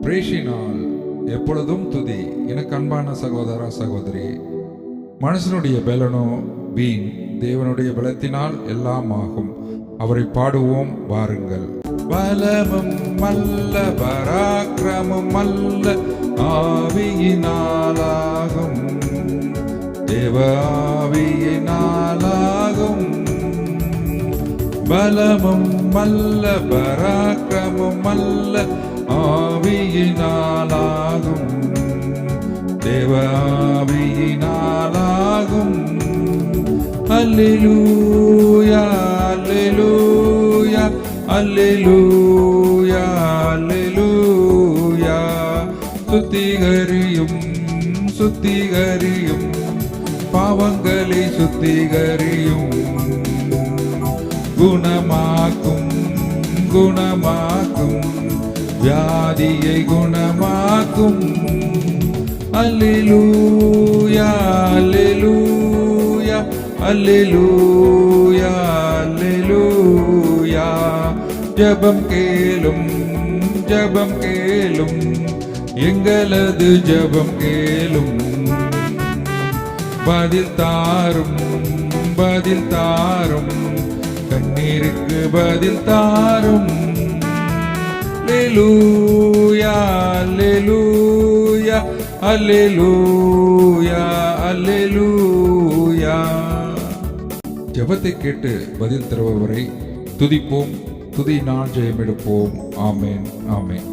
பிரேஷினால் எப்பொழுதும் துதி. எனக்கு அன்பான சகோதர சகோதரி, மனுஷனுடைய பலனோ வீண், தேவனுடைய பலத்தினால் எல்லாம் ஆகும். அவரை பாடுவோம் வாருங்கள். பலமும் அல்ல பராக்கிரமும் அல்ல, ஆவியினாலாகும், தேவ ஆவியினாலாகும். பலமும் அல்ல பராக்கிரமும் அல்ல, ஆவியினாலாகும், தேவ ஆவியினாலாகும். அல்லேலூயா அல்லேலூயா அல்லேலூயா அல்லேலூயா. சுத்திகரியும் சுத்திகரியும், பாவங்களை சுத்திகரியும், குணமாக்கும் குணமாக்கும், வியாதியை குணமாக்கும். அல்லேலூயா அல்லேலூயா அல்லேலூயா அல்லேலூயா. ஜெபம் கேளும் ஜெபம் கேளும், எங்களது ஜெபம் கேளும். பதில் தாரும் பதில் தாரும், கண்ணீருக்கு பதில் தாரும். அல்லேலூயா அல்லேலூயா அல்லேலூயா அல்லேலூயா. ஜெபத்தை கேட்டு பதில் தருபவரை துதிப்போம், துதியினால் ஜெயம் எடுப்போம். ஆமென் ஆமென்.